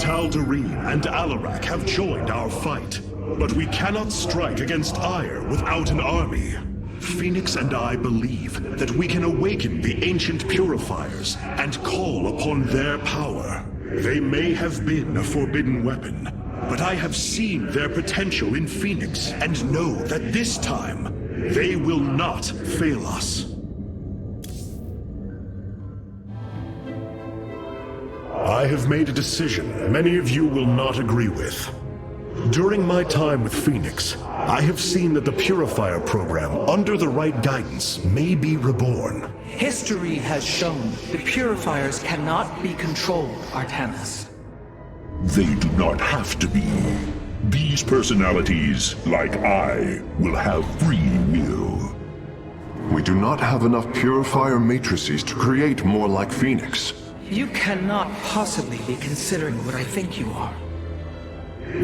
Tal'Darim and Alarak have joined our fight, but we cannot strike against Ire without an army. Phoenix and I believe that we can awaken the ancient purifiers and call upon their power. They may have been a forbidden weapon, but I have seen their potential in Phoenix and know that this time, they will not fail us. I have made a decision many of you will not agree with. During my time with Phoenix, I have seen that the Purifier program, under the right guidance, may be reborn. History has shown the Purifiers cannot be controlled, Artanis. They do not have to be. These personalities, like I, will have free will. We do not have enough Purifier matrices to create more like Phoenix. You cannot possibly be considering what I think you are.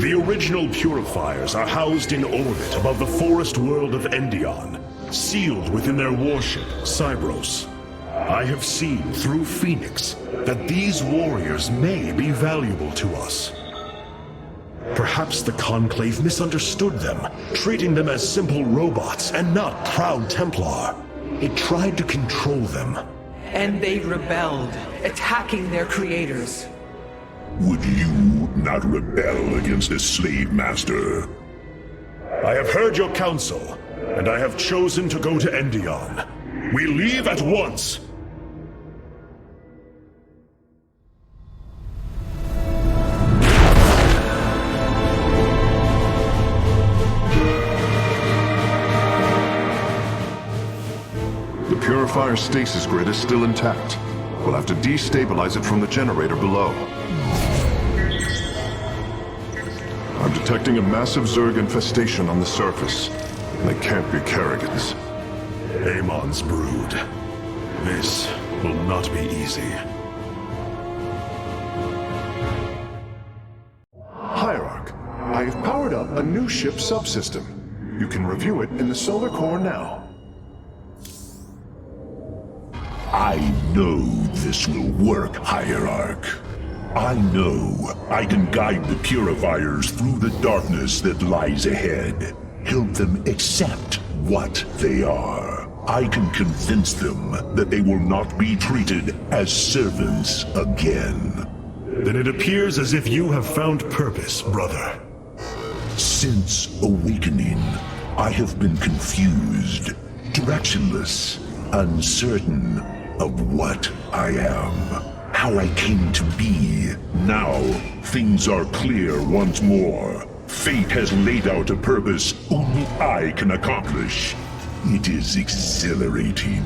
The original Purifiers are housed in orbit above the forest world of Endion, sealed within their warship, Cybros. I have seen through Phoenix that these warriors may be valuable to us. Perhaps the Conclave misunderstood them, treating them as simple robots and not proud Templar. It tried to control them. And they rebelled, attacking their creators. Would you not rebel against a slave master? I have heard your counsel, and I have chosen to go to Endion. We leave at once! The Purifier stasis grid is still intact. We'll have to destabilize it from the generator below. I'm detecting a massive Zerg infestation on the surface. They can't be Kerrigans. Amon's brood. This will not be easy. Hierarch, I have powered up a new ship subsystem. You can review it in the solar core now. I know this will work, Hierarch. I know I can guide the Purifiers through the darkness that lies ahead. Help them accept what they are. I can convince them that they will not be treated as servants again. Then it appears as if you have found purpose, brother. Since awakening, I have been confused, directionless, uncertain of what I am, how I came to be. Now, things are clear once more. Fate has laid out a purpose only I can accomplish. It is exhilarating.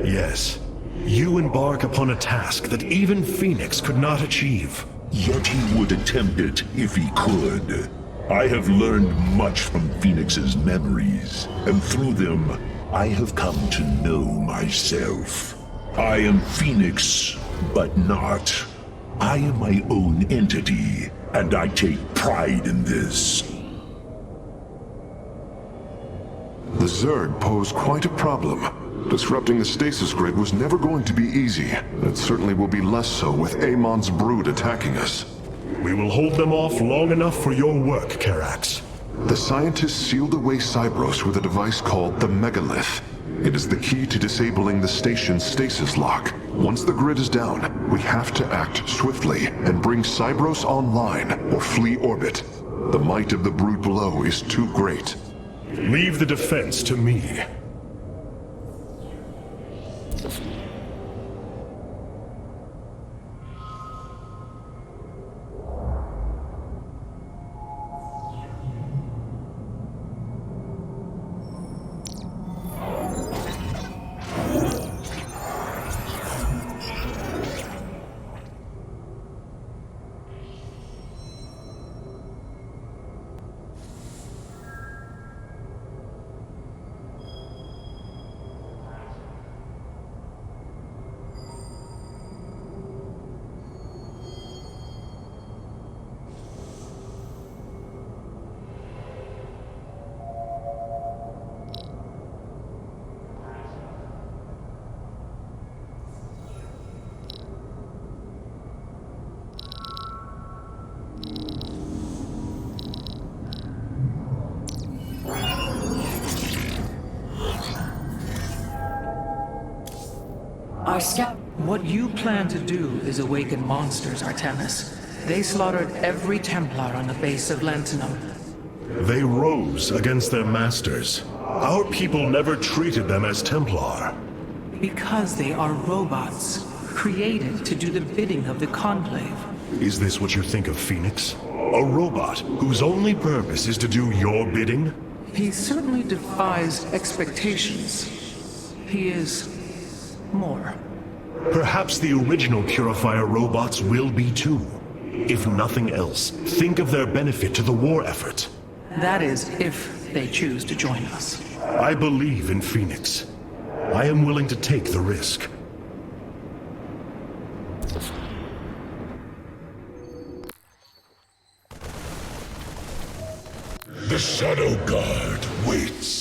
Yes, you embark upon a task that even Phoenix could not achieve. Yet he would attempt it if he could. I have learned much from Phoenix's memories, and through them, I have come to know myself. I am Phoenix, but not. I am my own entity, and I take pride in this. The Zerg pose quite a problem. Disrupting the stasis grid was never going to be easy, and it certainly will be less so with Amon's brood attacking us. We will hold them off long enough for your work, Karax. The scientists sealed away Cybros with a device called the Megalith. It is the key to disabling the station's stasis lock. Once the grid is down, we have to act swiftly and bring Cybros online or flee orbit. The might of the brood below is too great. Leave the defense to me. Our scout... What you plan to do is awaken monsters, Artemis. They slaughtered every Templar on the base of Lentinum. They rose against their masters. Our people never treated them as Templar. Because they are robots, created to do the bidding of the Conclave. Is this what you think of Phoenix? A robot whose only purpose is to do your bidding? He certainly defies expectations. He is... more. Perhaps the original Purifier robots will be too. If nothing else, think of their benefit to the war effort. That is, if they choose to join us. I believe in Phoenix. I am willing to take the risk. The Shadow Guard waits.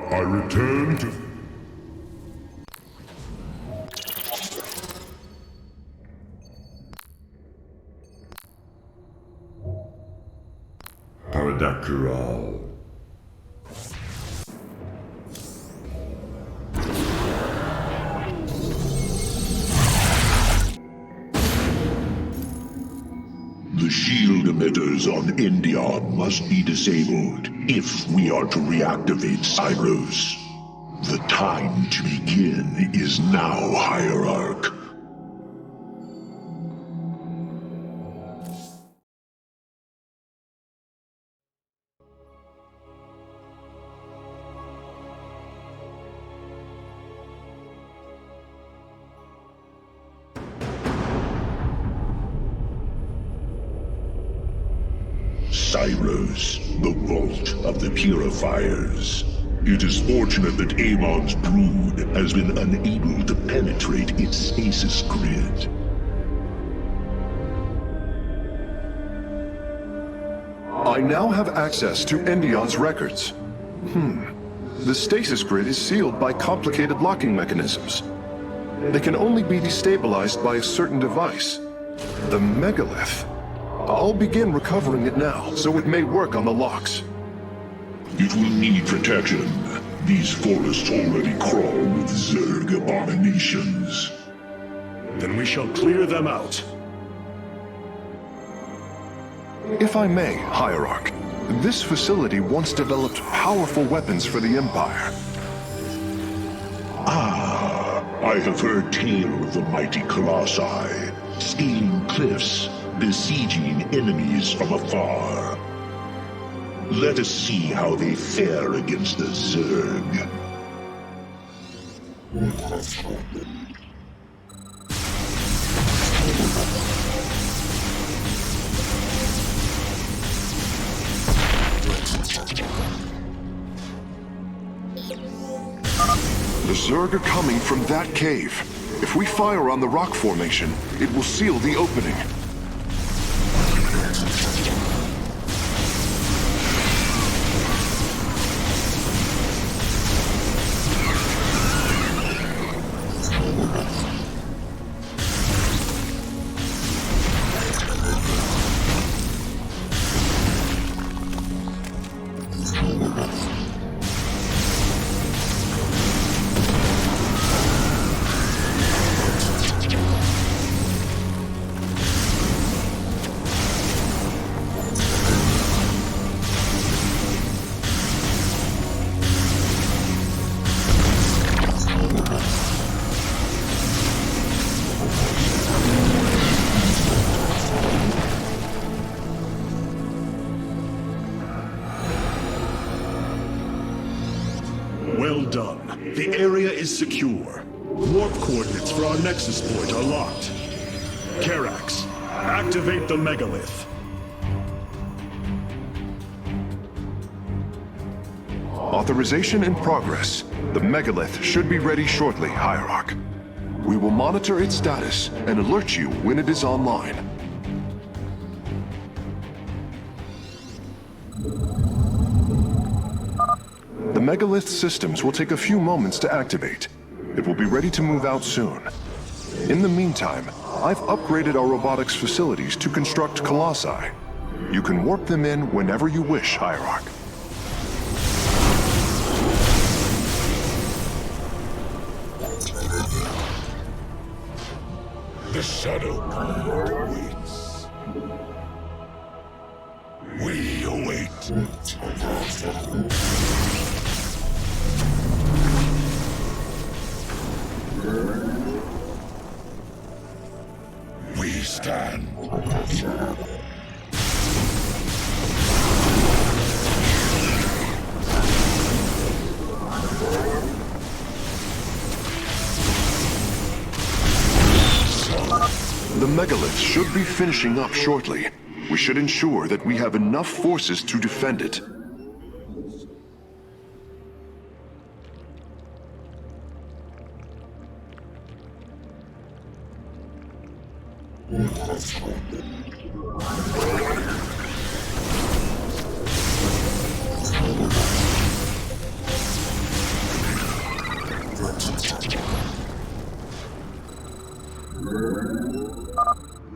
I return to... Paradactyral. The shield emitters on Endion must be disabled if we are to reactivate Cyros. The time to begin is now, Hierarch. Cyros, the vault of the Purifiers. It is fortunate that Amon's brood has been unable to penetrate its stasis grid. I now have access to Endion's records. The stasis grid is sealed by complicated locking mechanisms. They can only be destabilized by a certain device. The megalith. I'll begin recovering it now, so it may work on the locks. It will need protection. These forests already crawl with Zerg abominations. Then we shall clear them out. If I may, Hierarch, this facility once developed powerful weapons for the Empire. I have heard tale of the mighty Colossi, scaling cliffs, besieging enemies from afar. Let us see how they fare against the Zerg. The Zerg are coming from that cave. If we fire on the rock formation, it will seal the opening. Well done. The area is secure. Warp coordinates for our Nexus point are locked. Karax, activate the megalith. Authorization in progress. The megalith should be ready shortly, Hierarch. We will monitor its status and alert you when it is online. megalith systems will take a few moments to activate. It will be ready to move out soon. In the meantime, I've upgraded our robotics facilities to construct colossi. You can warp them in whenever you wish, Hierarch. The Shadow God waits. We await. We stand. The megalith should be finishing up shortly. We should ensure that we have enough forces to defend it.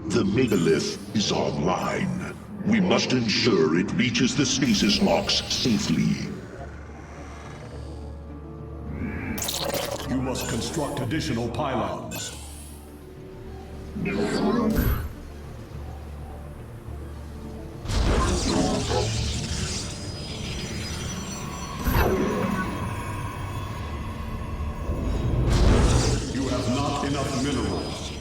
The megalith is online. We must ensure it reaches the stasis locks safely. You must construct additional pylons. You have not enough minerals.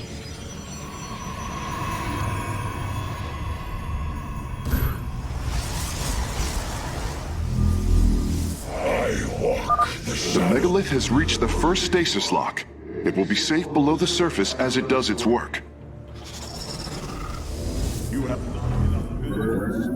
The megalith has reached the first stasis lock. It will be safe below the surface as it does its work. You have not enough minerals.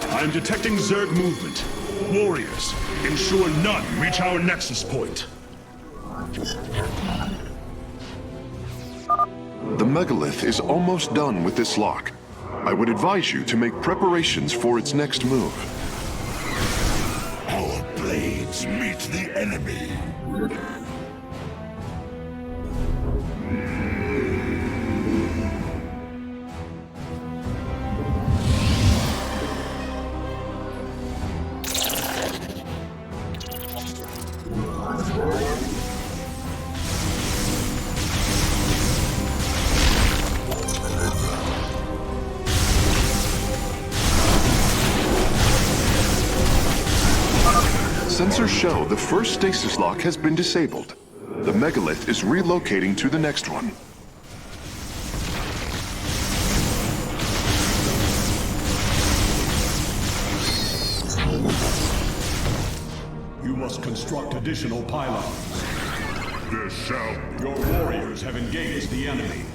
I am detecting Zerg movement. Warriors, ensure none reach our nexus point. The megalith is almost done with this lock. I would advise you to make preparations for its next move. Our blades meet the enemy. Sensors show the first stasis lock has been disabled. The megalith is relocating to the next one. You must construct additional pylons. This shall... Your warriors have engaged the enemy.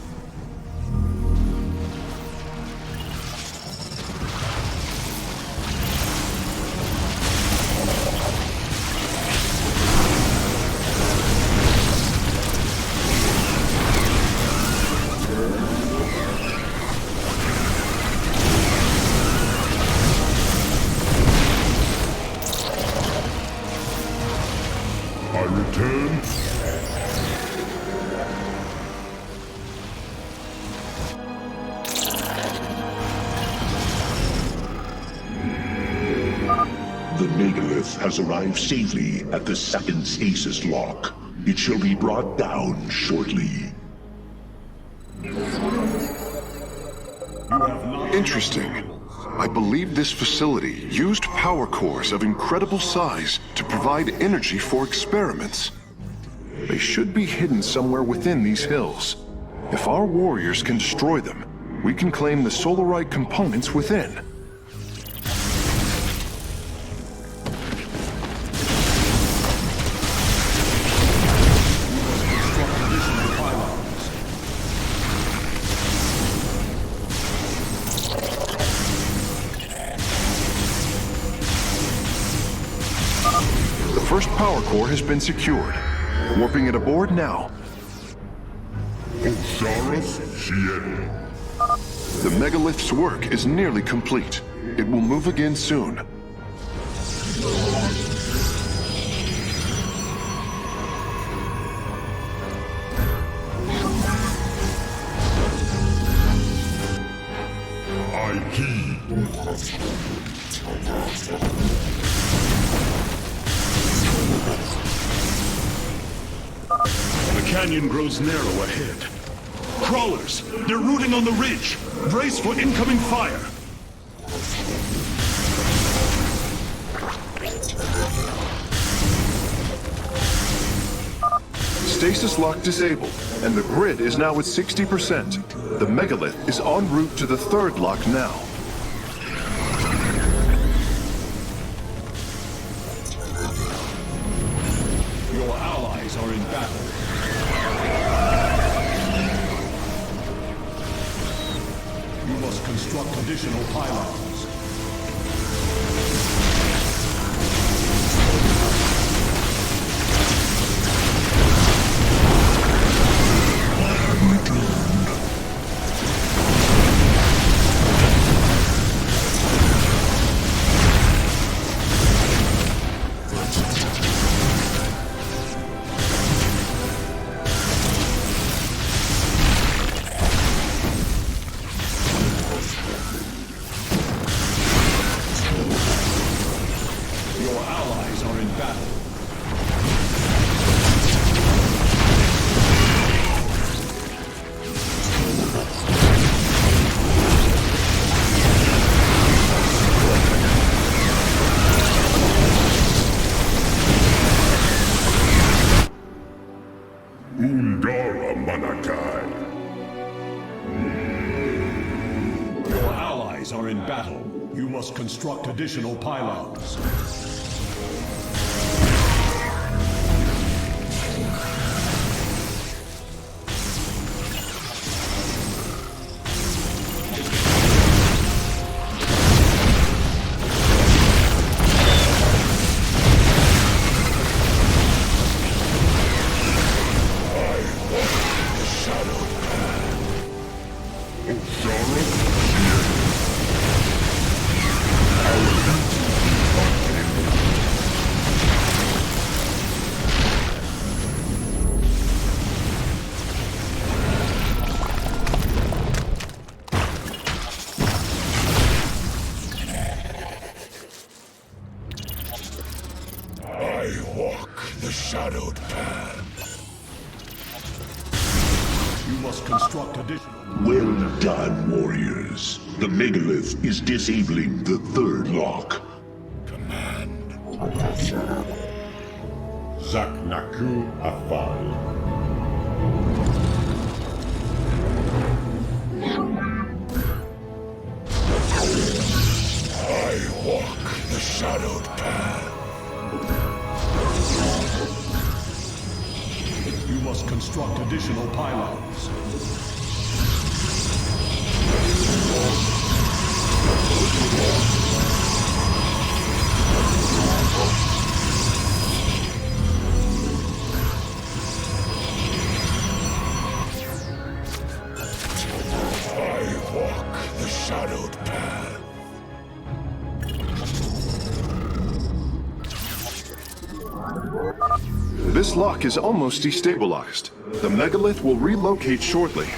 I return. The megalith has arrived safely at the second stasis lock. It shall be brought down shortly. Interesting. I believe this facility used power cores of incredible size to provide energy for experiments. They should be hidden somewhere within these hills. If our warriors can destroy them, we can claim the solarite components within. The first power core has been secured. Warping it aboard now. The megalith's work is nearly complete. It will move again soon. The canyon grows narrow ahead. Crawlers! They're rooting on the ridge! Brace for incoming fire! Stasis lock disabled, and the grid is now at 60%. The megalith is en route to the third lock now. Your allies are in battle. You must construct additional pylons. Your allies are in battle. Undara Manakai. Your allies are in battle. You must construct additional pylons. I walk the shadowed path. You must construct additional. Well done, warriors. The megalith is disabling the third lock. Command. Zaknaku Afal. I walk the shadowed path. You must construct additional pylons. I walk the shadowed path. This lock is almost destabilized. The megalith will relocate shortly.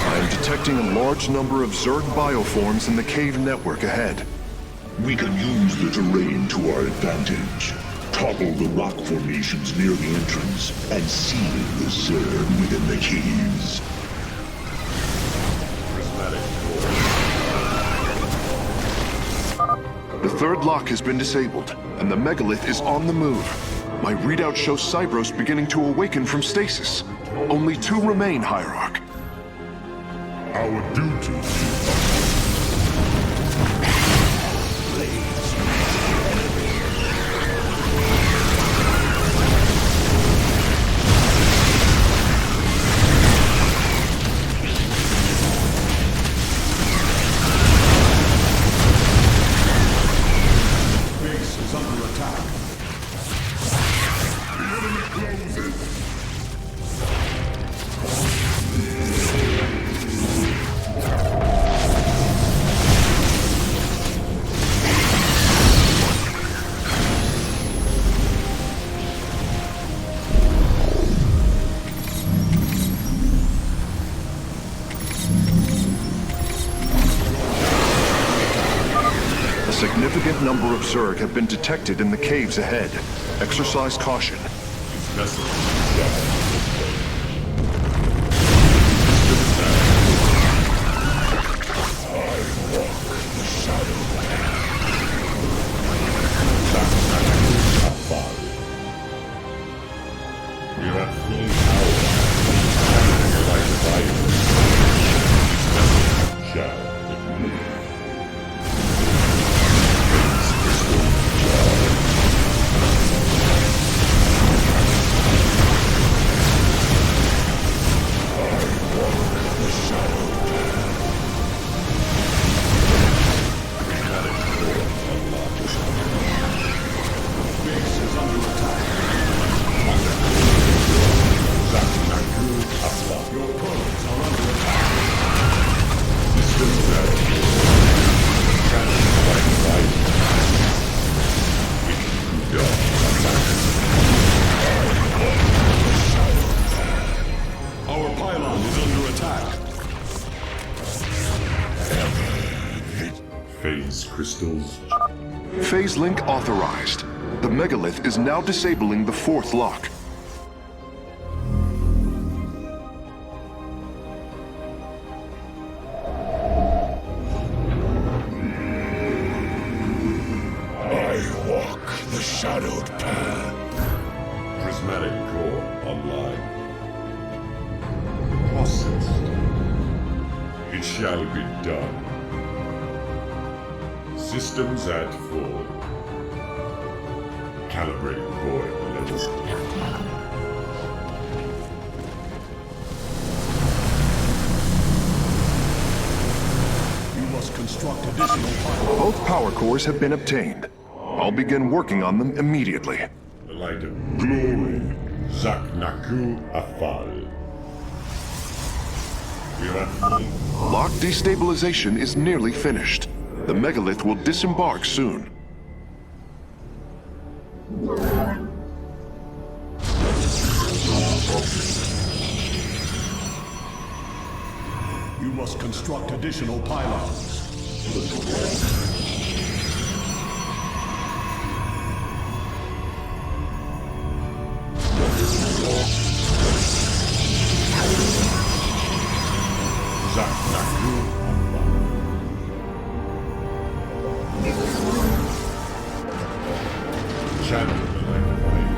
I'm detecting a large number of Zerg bioforms in the cave network ahead. We can use the terrain to our advantage. Topple the rock formations near the entrance and seal the Zerg within the caves. Prismatic core. third lock has been disabled, and the megalith is on the move. My readout shows Cybros beginning to awaken from stasis. Only 2 remain, Hierarch. Our duty. Base is under attack. The enemy closes. A significant number of Zerg have been detected in the caves ahead. Exercise caution. Our pylon is under attack. Phase crystals. Phase link authorized. The megalith is now disabling the 4th lock. I walk the shadowed path. Prismatic core online. Processed. It shall be done. Systems at full. Calibrating core levels. You must construct additional power. Both power cores have been obtained. I'll begin working on them immediately. The light of glory. Zaknaku Afal. We are at full. Lock destabilization is nearly finished. The megalith will disembark soon. You must construct additional pylons. Zaknaku Afal. Channel electrified.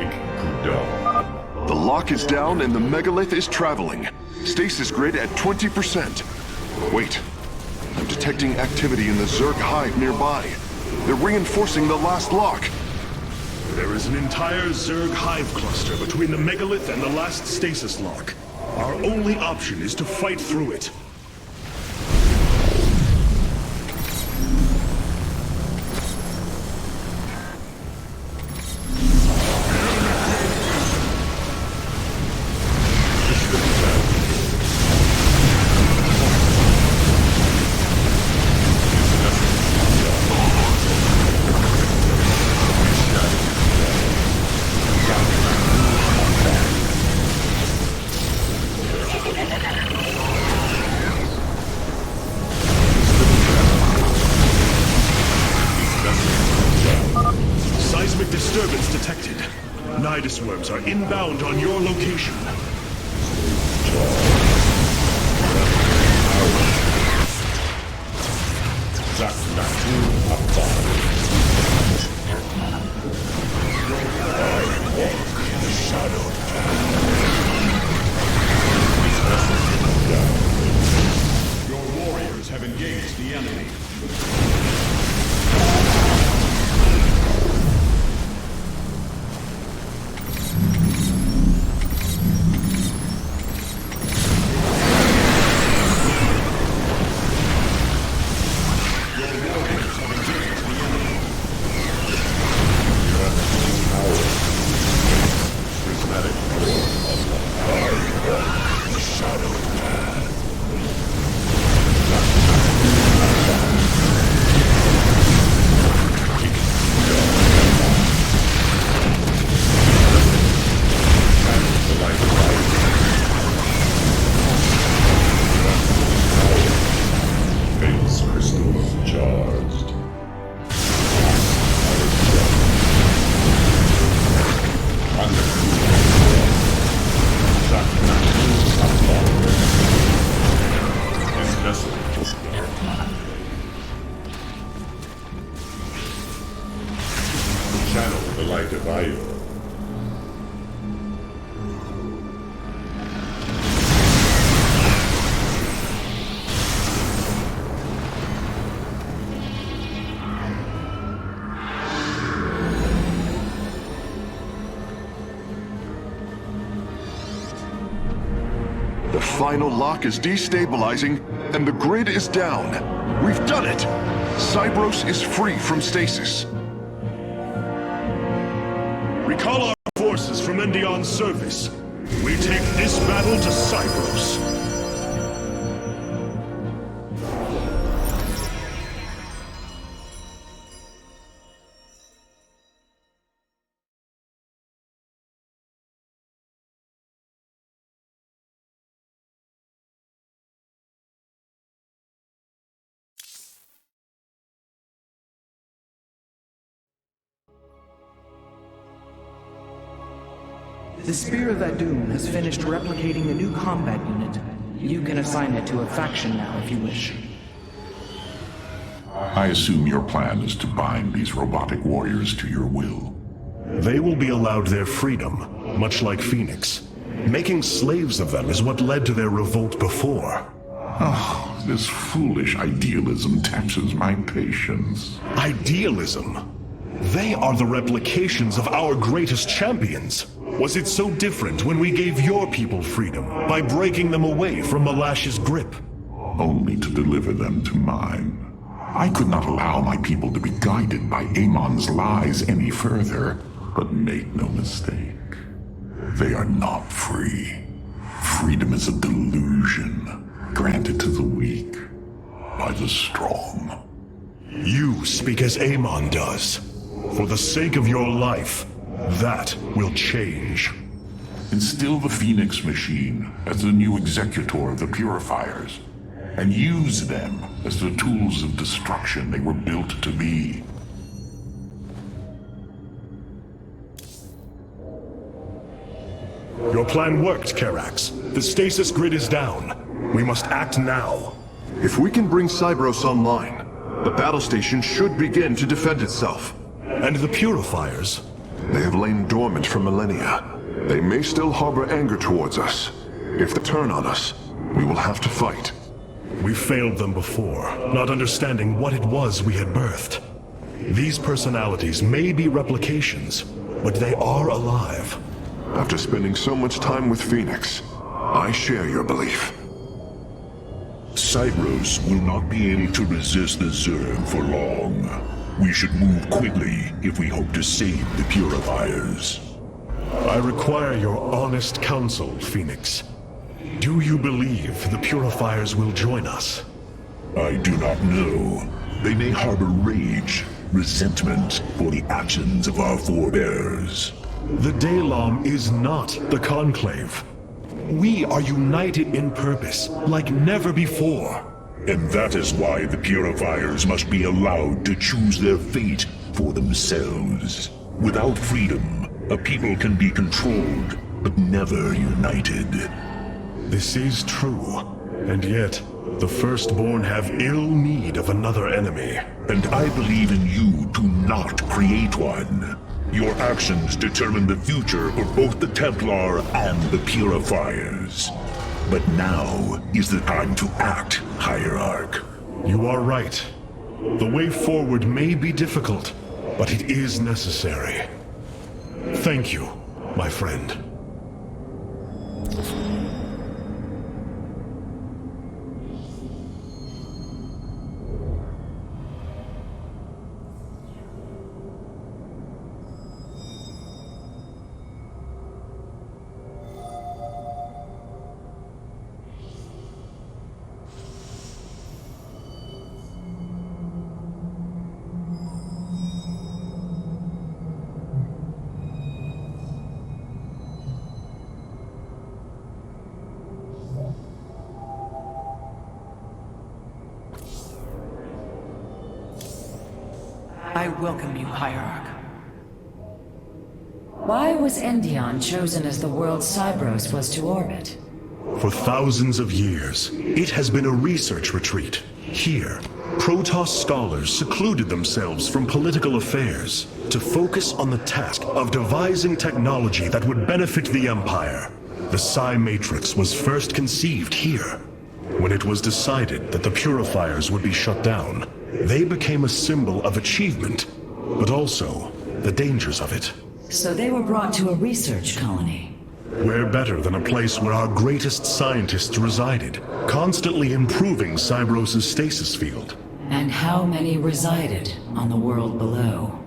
Ikuda. The lock is down and the megalith is traveling. Stasis grid at 20%. Wait. I'm detecting activity in the Zerg hive nearby. They're reinforcing the last lock. There is an entire Zerg hive cluster between the megalith and the last stasis lock. Our only option is to fight through it. Seismic disturbance detected. Nidus worms are inbound on your location. Your warriors have engaged the enemy. The final lock is destabilizing, and the grid is down. We've done it! Cybros is free from stasis. Recall our forces from Endion's surface. We take this battle to Cybros. The Spear of Adun has finished replicating a new combat unit. You can assign it to a faction now if you wish. I assume your plan is to bind these robotic warriors to your will. They will be allowed their freedom, much like Phoenix. Making slaves of them is what led to their revolt before. Oh, this foolish idealism taxes my patience. Idealism? They are the replications of our greatest champions. Was it so different when we gave your people freedom by breaking them away from Malash's grip? Only to deliver them to mine. I could not allow my people to be guided by Amon's lies any further, but make no mistake. They are not free. Freedom is a delusion, granted to the weak by the strong. You speak as Amon does. For the sake of your life, that will change. Instill the Phoenix machine as the new executor of the Purifiers, and use them as the tools of destruction they were built to be. Your plan worked, Karax. The stasis grid is down. We must act now. If we can bring Cybros online, the battle station should begin to defend itself. And the Purifiers? They have lain dormant for millennia. They may still harbor anger towards us. If they turn on us, we will have to fight. We failed them before, not understanding what it was we had birthed. These personalities may be replications, but they are alive. After spending so much time with Phoenix, I share your belief. Cybros will not be able to resist the Zerg for long. We should move quickly if we hope to save the Purifiers. I require your honest counsel, Phoenix. Do you believe the Purifiers will join us? I do not know. They may harbor rage, resentment for the actions of our forebears. The Daylom is not the Conclave. We are united in purpose, like never before. And that is why the Purifiers must be allowed to choose their fate for themselves. Without freedom, a people can be controlled, but never united. This is true, and yet The Firstborn have ill need of another enemy. And I believe in you to not create one. Your actions determine the future for both the Templar and the Purifiers. But now is the time to act, Hierarch. You are right. The way forward may be difficult, but it is necessary. Thank you, my friend. I welcome you, Hierarch. Why was Endion chosen as the world Cybros was to orbit? For thousands of years, it has been a research retreat. Here, Protoss scholars secluded themselves from political affairs to focus on the task of devising technology that would benefit the Empire. The Psi Matrix was first conceived here. When it was decided that the Purifiers would be shut down, they became a symbol of achievement, but also the dangers of it. So they were brought to a research colony. Where better than a place where our greatest scientists resided, constantly improving Cybros' stasis field. And how many resided on the world below?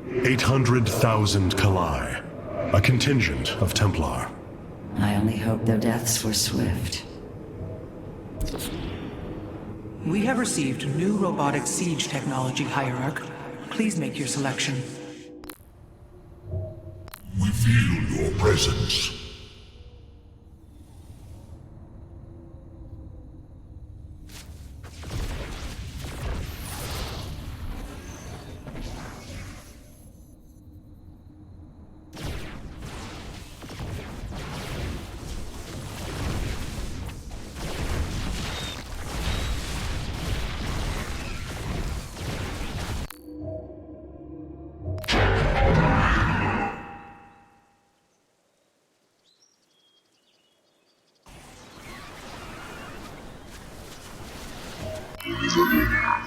800,000 Kalai, a contingent of Templar. I only hope their deaths were swift. We have received new robotic siege technology, Hierarch. Please make your selection. We feel your presence. Ready.